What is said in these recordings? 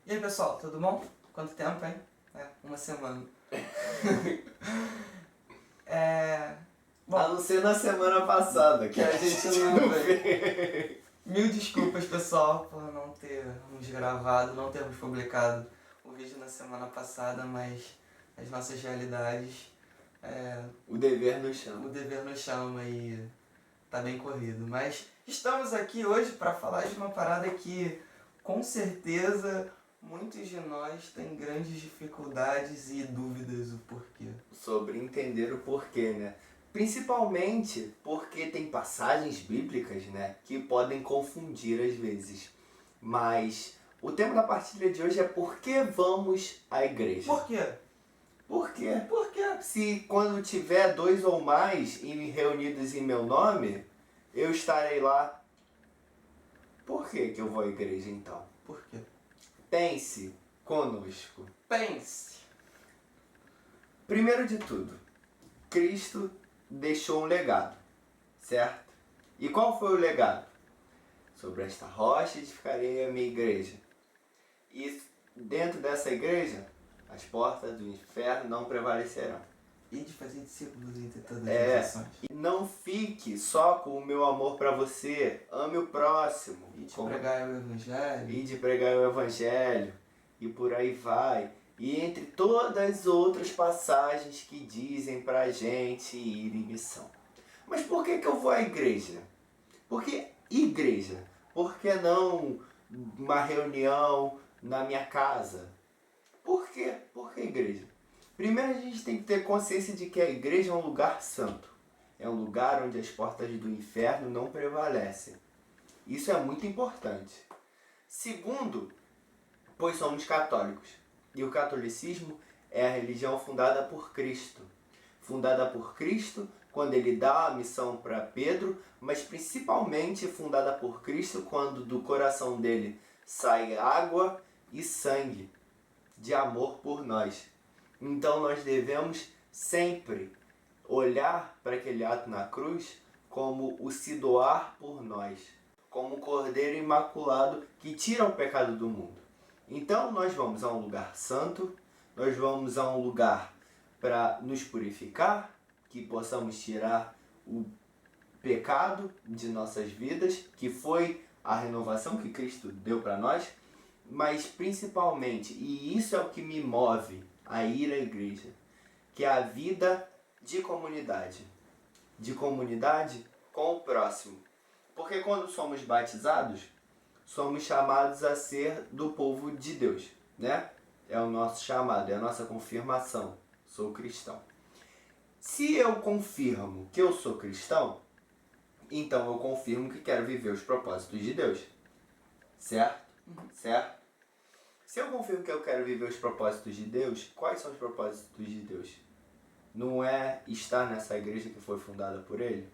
E aí pessoal, tudo bom? Quanto tempo, hein? Uma semana. Bom, A não ser na semana passada, que a gente não veio. veio. Mil desculpas pessoal por não termos gravado, não termos publicado o vídeo na semana passada, mas as nossas realidades, O dever nos o chama. dever nos chama e tá bem corrido. Mas estamos aqui hoje para falar de uma parada que com certeza muitos de nós têm grandes dificuldades e dúvidas o porquê. Sobre entender o porquê, né? Principalmente porque tem passagens bíblicas, né, que podem confundir às vezes. Mas o tema da partilha de hoje é por que vamos à igreja? Por quê? Por quê? Por quê? Se quando tiver 2 ou mais reunidos em meu nome, eu estarei lá. Por que eu vou à igreja então? Por quê? Pense conosco. Pense. Primeiro de tudo, Cristo deixou um legado, certo? E qual foi o legado? Sobre esta rocha edificarei a minha igreja. E dentro dessa igreja, as portas do inferno não prevalecerão. E de fazer discípulos entre todas as nações. E não fique só com o meu amor para você. Ame o próximo. E de pregar o evangelho. E de pregar o evangelho. E por aí vai. E entre todas as outras passagens que dizem pra gente ir em missão. Mas por que eu vou à igreja? Por que igreja? Por que não uma reunião na minha casa? Por quê? Por que igreja? Primeiro a gente tem que ter consciência de que a igreja é um lugar santo. É um lugar onde as portas do inferno não prevalecem. Isso é muito importante. Segundo, pois somos católicos. E o catolicismo é a religião fundada por Cristo. Fundada por Cristo quando ele dá a missão para Pedro, mas principalmente fundada por Cristo quando do coração dele sai água e sangue de amor por nós. Então nós devemos sempre olhar para aquele ato na cruz como o se doar por nós, como o Cordeiro Imaculado que tira o pecado do mundo. Então nós vamos a um lugar santo, nós vamos a um lugar para nos purificar, que possamos tirar o pecado de nossas vidas, que foi a renovação que Cristo deu para nós, mas principalmente, e isso é o que me move a ir à igreja, que é a vida de comunidade com o próximo. Porque quando somos batizados, somos chamados a ser do povo de Deus, né? É o nosso chamado, é a nossa confirmação. Sou cristão. Se eu confirmo que eu sou cristão, então eu confirmo que quero viver os propósitos de Deus. Certo? Certo? Se eu confirmo que eu quero viver os propósitos de Deus, quais são os propósitos de Deus? Não é estar nessa igreja que foi fundada por Ele?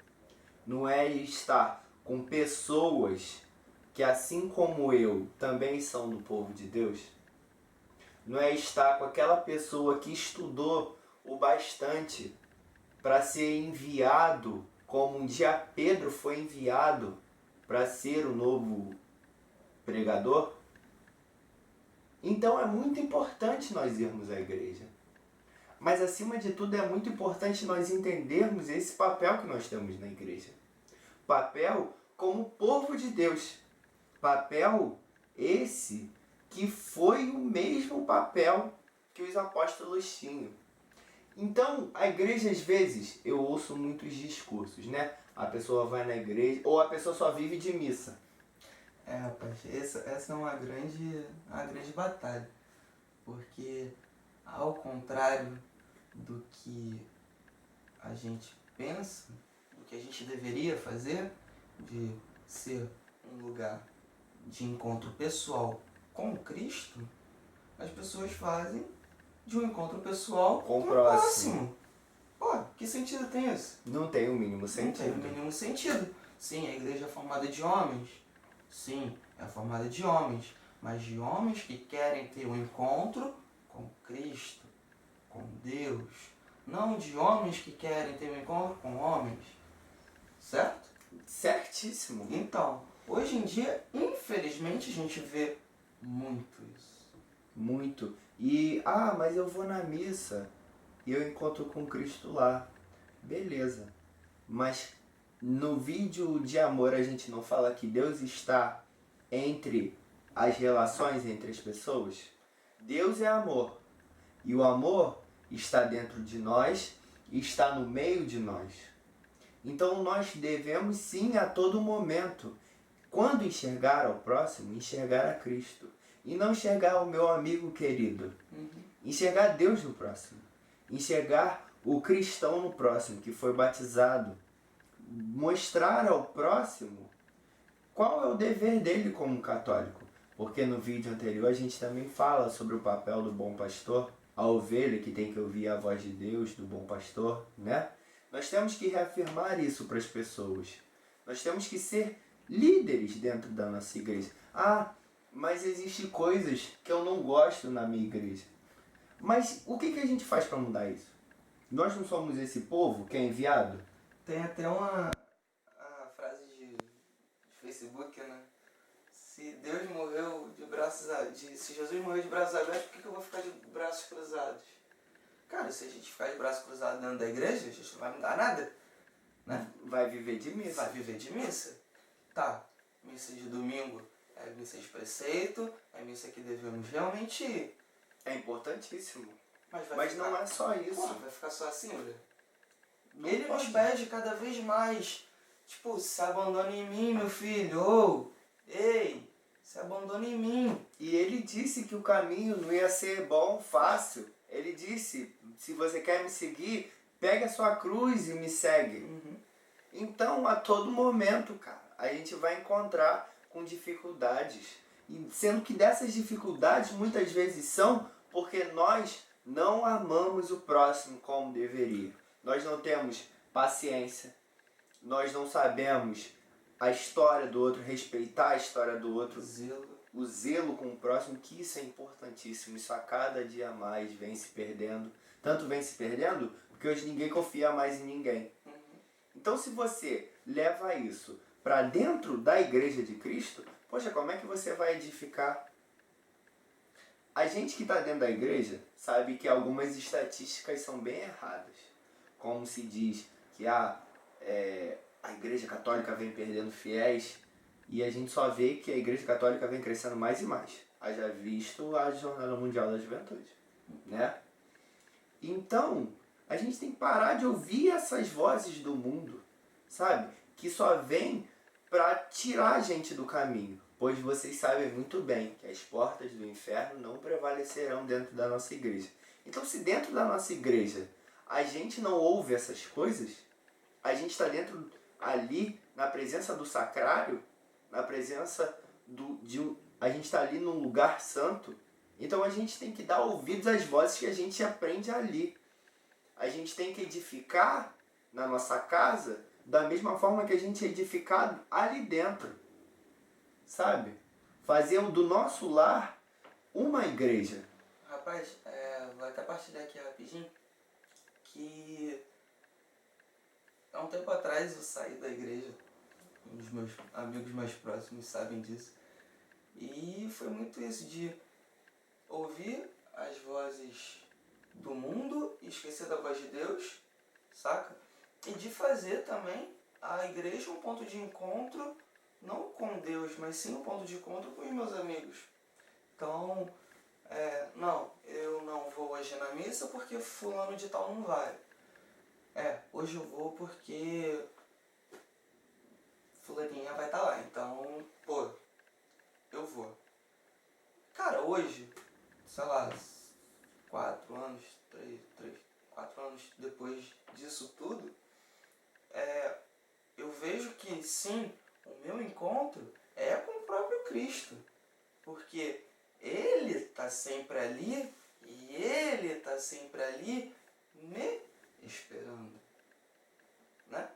Não é estar com pessoas que, assim como eu, também são do povo de Deus? Não é estar com aquela pessoa que estudou o bastante para ser enviado, como um dia Pedro foi enviado para ser o novo pregador? Então é muito importante nós irmos à igreja. Mas acima de tudo é muito importante nós entendermos esse papel que nós temos na igreja. Papel como povo de Deus. Papel esse que foi o mesmo papel que os apóstolos tinham. Então, a igreja, às vezes, eu ouço muitos discursos, né? A pessoa vai na igreja, ou a pessoa só vive de missa. Rapaz, essa é uma grande batalha. Porque, ao contrário do que a gente pensa, do que a gente deveria fazer, de ser um lugar de encontro pessoal com Cristo, as pessoas fazem de um encontro pessoal com o próximo. Pô, que sentido tem isso? Não tem o mínimo sentido. Não tem o mínimo sentido. Sim, a igreja é formada de homens. Sim, é formada de homens. Mas de homens que querem ter um encontro com Cristo, com Deus. Não de homens que querem ter um encontro com homens. Certo? Certíssimo. Então, hoje em dia, infelizmente, a gente vê muito isso. muito. E, mas eu vou na missa e eu encontro com Cristo lá. Beleza. Mas no vídeo de amor a gente não fala que Deus está entre as relações entre as pessoas? Deus é amor. E o amor está dentro de nós e está no meio de nós. Então nós devemos sim a todo momento, quando enxergar ao próximo, enxergar a Cristo. E não enxergar o meu amigo querido. Enxergar Deus no próximo. Enxergar o cristão no próximo, que foi batizado. Mostrar ao próximo qual é o dever dele como católico. Porque no vídeo anterior a gente também fala sobre o papel do bom pastor, a ovelha que tem que ouvir a voz de Deus, do bom pastor, né? Nós temos que reafirmar isso para as pessoas. Nós temos que ser líderes dentro da nossa igreja. Mas existem coisas que eu não gosto na minha igreja. Mas o que a gente faz para mudar isso? Nós não somos esse povo que é enviado? Tem até uma frase de Facebook, né? Se Deus morreu de braços se Jesus morreu de braços abertos, por que eu vou ficar de braços cruzados? Cara, se a gente ficar de braços cruzados dentro da igreja, a gente não vai mudar nada, né? Vai viver de missa. Vai viver de missa. Tá, missa de domingo é missa de preceito, é missa que devemos realmente ir. É importantíssimo. Mas não é só isso. Pô, vai ficar só assim, olha. Ele nos pede cada vez mais, tipo, se abandona em mim, meu filho. Ei, se abandona em mim. E ele disse que o caminho não ia ser bom, fácil. Ele disse, se você quer me seguir, pega a sua cruz e me segue. Então, a todo momento, cara, a gente vai encontrar com dificuldades. E sendo que dessas dificuldades muitas vezes são porque nós não amamos o próximo como deveria. Nós não temos paciência. Nós não sabemos a história do outro, respeitar a história do outro. O zelo com o próximo, que isso é importantíssimo. Isso a cada dia mais vem se perdendo. Tanto vem se perdendo porque hoje ninguém confia mais em ninguém. Então se você leva isso para dentro da igreja de Cristo, poxa, como é que você vai edificar? A gente que está dentro da igreja sabe que algumas estatísticas são bem erradas. Como se diz que a igreja católica vem perdendo fiéis e a gente só vê que a igreja católica vem crescendo mais e mais. Haja visto a Jornada Mundial da Juventude, né? Então, a gente tem que parar de ouvir essas vozes do mundo, sabe? Que só vem para tirar a gente do caminho. Pois vocês sabem muito bem que as portas do inferno não prevalecerão dentro da nossa igreja. Então, se dentro da nossa igreja a gente não ouve essas coisas, a gente está dentro ali, na presença do sacrário, na presença a gente está ali num lugar santo, então a gente tem que dar ouvidos às vozes que a gente aprende ali. A gente tem que edificar na nossa casa da mesma forma que a gente é edificado ali dentro. Sabe? Fazer do nosso lar uma igreja. Rapaz, vou até partilhar aqui rapidinho que há um tempo atrás eu saí da igreja, os meus amigos mais próximos sabem disso, e foi muito isso de ouvir as vozes do mundo e esquecer da voz de Deus, saca? E de fazer também a igreja um ponto de encontro, não com Deus, mas sim um ponto de encontro com os meus amigos. Então, não, eu não vou hoje na missa porque fulano de tal não vai. Hoje eu vou porque fulaninha vai estar lá, então, pô, eu vou. Cara, hoje, sei lá, 4 anos depois disso tudo, eu vejo que sim, o meu encontro é com o próprio Cristo, porque Ele está sempre ali e Ele está sempre ali me esperando, né?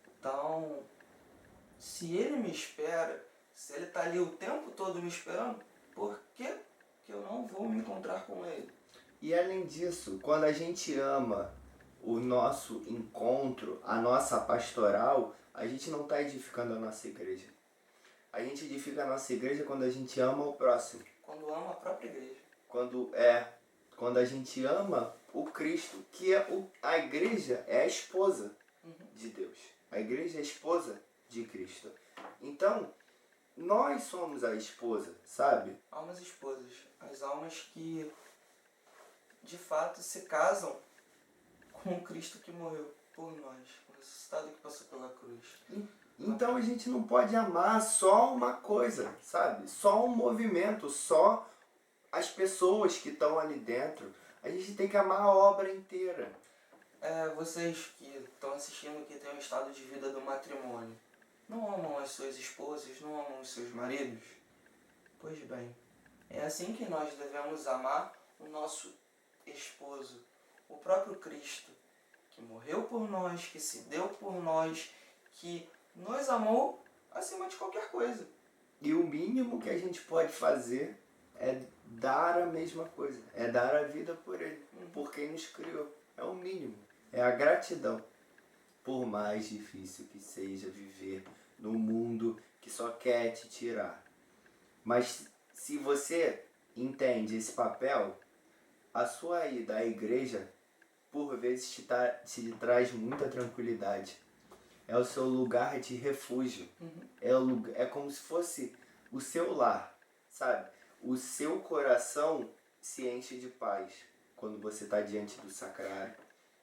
Então, se Ele me espera, se Ele está ali o tempo todo me esperando, por que eu não vou me encontrar com Ele? E além disso, quando a gente ama o nosso encontro, a nossa pastoral, a gente não está edificando a nossa igreja. A gente edifica a nossa igreja quando a gente ama o próximo. Quando ama a própria igreja. quando a gente ama o Cristo, que é a igreja é a esposa de Deus. A igreja é a esposa de Cristo. Então, nós somos a esposa, sabe? Almas esposas. As almas que, de fato, se casam com o Cristo que morreu por nós. O ressuscitado que passou pela cruz. Então a gente não pode amar só uma coisa, sabe? Só um movimento, só as pessoas que estão ali dentro. A gente tem que amar a obra inteira. Vocês que estão assistindo, que têm o estado de vida do matrimônio, não amam as suas esposas, não amam os seus maridos? Pois bem, é assim que nós devemos amar o nosso esposo, o próprio Cristo, que morreu por nós, que se deu por nós, que nos amou acima de qualquer coisa. E o mínimo que a gente pode fazer é dar a mesma coisa, é dar a vida por Ele, por quem nos criou. É o mínimo, é a gratidão. Por mais difícil que seja viver num mundo que só quer te tirar. Mas se você entende esse papel, a sua ida à igreja, por vezes, te traz muita tranquilidade. É o seu lugar de refúgio. É como se fosse o seu lar, sabe? O seu coração se enche de paz quando você está diante do sacrário.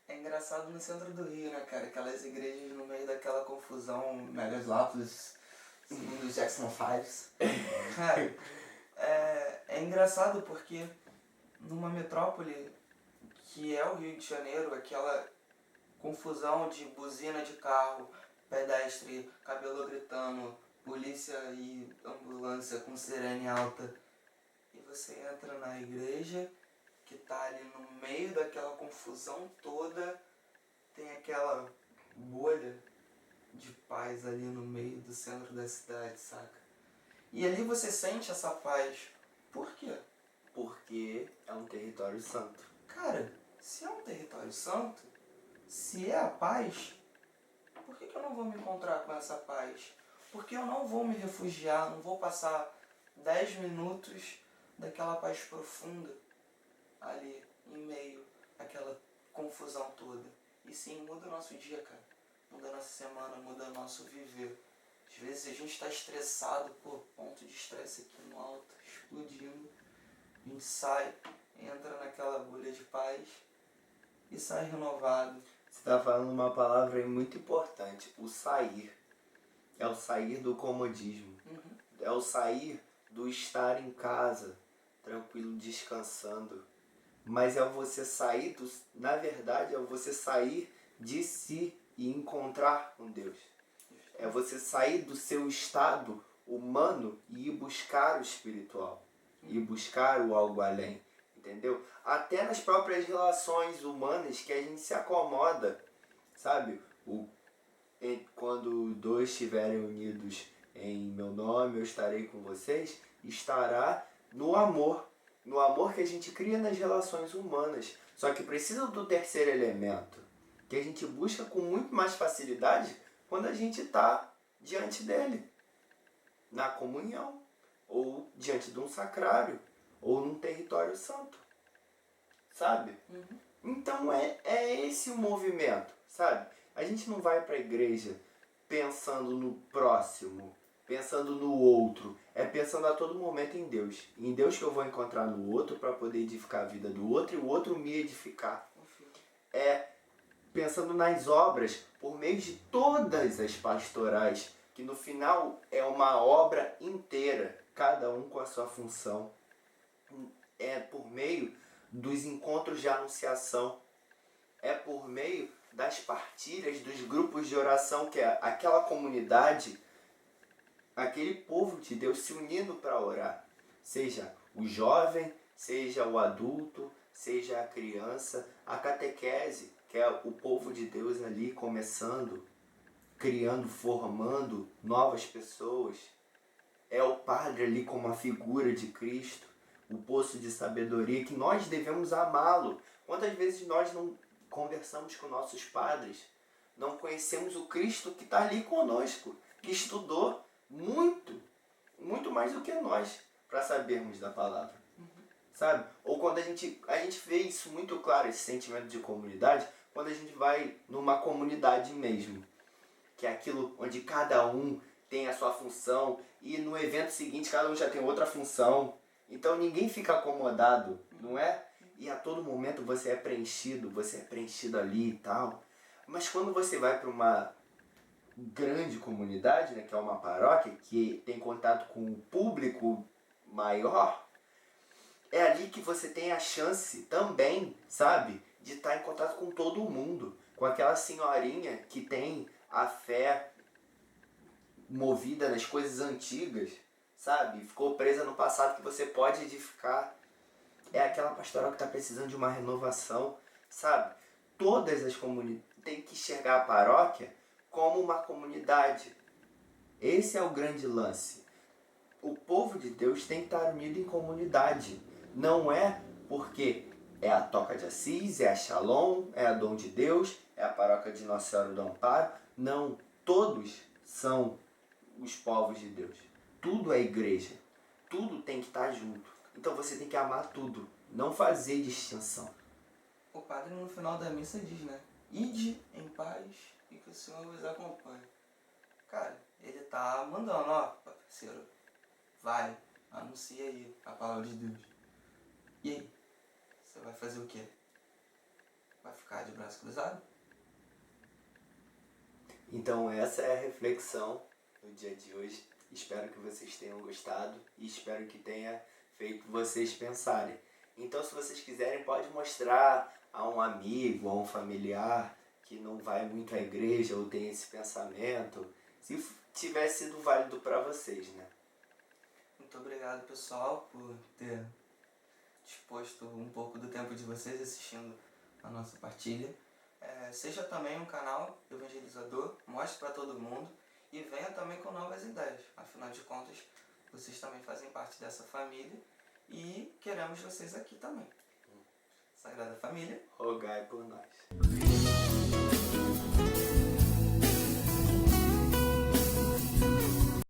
É engraçado no centro do Rio, né, cara? Aquelas igrejas no meio daquela confusão, Megaslópolis, segundo Jackson 5. Cara, é engraçado porque numa metrópole que é o Rio de Janeiro, aquela confusão de buzina de carro, pedestre, cabelo gritando, polícia e ambulância com sirene alta. E você entra na igreja que tá ali no meio daquela confusão toda, tem aquela bolha de paz ali no meio do centro da cidade, saca? E ali você sente essa paz. Por quê? Porque é um território santo. Cara, se é um território santo, se é a paz, por que eu não vou me encontrar com essa paz? Porque eu não vou me refugiar, não vou passar 10 minutos daquela paz profunda ali, em meio àquela confusão toda. E sim, muda o nosso dia, cara. Muda a nossa semana, muda o nosso viver. Às vezes a gente está estressado, ponto de estresse aqui no alto, explodindo. A gente sai, entra naquela bolha de paz e sai renovado. Você está falando uma palavra aí muito importante, o sair. É o sair do comodismo. É o sair do estar em casa, tranquilo, descansando. Mas é você sair, na verdade, é você sair de si e encontrar com Deus. É você sair do seu estado humano e ir buscar o espiritual. Ir buscar o algo além. Entendeu? Até nas próprias relações humanas que a gente se acomoda. Sabe? Quando dois estiverem unidos em meu nome, eu estarei com vocês. Estará no amor. No amor que a gente cria nas relações humanas. Só que precisa do terceiro elemento, que a gente busca com muito mais facilidade quando a gente está diante dele. Na comunhão, ou diante de um sacrário, ou num território santo. Sabe? Então é esse o movimento, sabe? A gente não vai para a igreja pensando no próximo, pensando no outro. É pensando a todo momento em Deus. Em Deus que eu vou encontrar no outro para poder edificar a vida do outro e o outro me edificar. É pensando nas obras por meio de todas as pastorais, que no final é uma obra inteira, cada um com a sua função. É por meio dos encontros de anunciação. É por meio das partilhas, dos grupos de oração, que é aquela comunidade, aquele povo de Deus se unindo para orar. Seja o jovem, seja o adulto, seja a criança, a catequese, que é o povo de Deus ali começando, criando, formando novas pessoas. É o padre ali como a figura de Cristo, o poço de sabedoria, que nós devemos amá-lo. Quantas vezes nós não conversamos com nossos padres, não conhecemos o Cristo que está ali conosco, que estudou muito, muito mais do que nós, para sabermos da palavra. sabe? Ou quando a gente vê isso muito claro, esse sentimento de comunidade, quando a gente vai numa comunidade mesmo, que é aquilo onde cada um tem a sua função e no evento seguinte cada um já tem outra função. Então ninguém fica acomodado, não é? E a todo momento você é preenchido ali e tal. Mas quando você vai para uma grande comunidade, né, que é uma paróquia, que tem contato com o público maior, é ali que você tem a chance também, sabe, de estar em contato com todo mundo. Com aquela senhorinha que tem a fé movida nas coisas antigas, sabe? Ficou presa no passado que você pode edificar. É aquela pastoral que está precisando de uma renovação, sabe? Todas as comunidades têm que enxergar a paróquia como uma comunidade. Esse é o grande lance. O povo de Deus tem que estar unido em comunidade. Não é porque é a Toca de Assis, é a Shalom, é a Dom de Deus, é a paróquia de Nossa Senhora do Amparo. Não, todos são os povos de Deus. Tudo é igreja. Tudo tem que estar junto. Então você tem que amar tudo, não fazer distinção. O padre no final da missa diz, né? Ide em paz e que o Senhor vos acompanhe. Cara, ele tá mandando, ó, parceiro, vai, anuncia aí a palavra de Deus. E aí? Você vai fazer o quê? Vai ficar de braço cruzado? Então essa é a reflexão do dia de hoje. Espero que vocês tenham gostado e espero que tenha feito vocês pensarem. Então se vocês quiserem, pode mostrar a um amigo, a um familiar que não vai muito à igreja ou tem esse pensamento, se tiver sido válido para vocês, né? Muito obrigado, pessoal, por ter disposto um pouco do tempo de vocês assistindo a nossa partilha. Seja também um canal evangelizador, mostre para todo mundo e venha também com novas ideias. Afinal de contas, vocês também fazem parte dessa família e queremos vocês aqui também. Sagrada Família, Rogai por nós.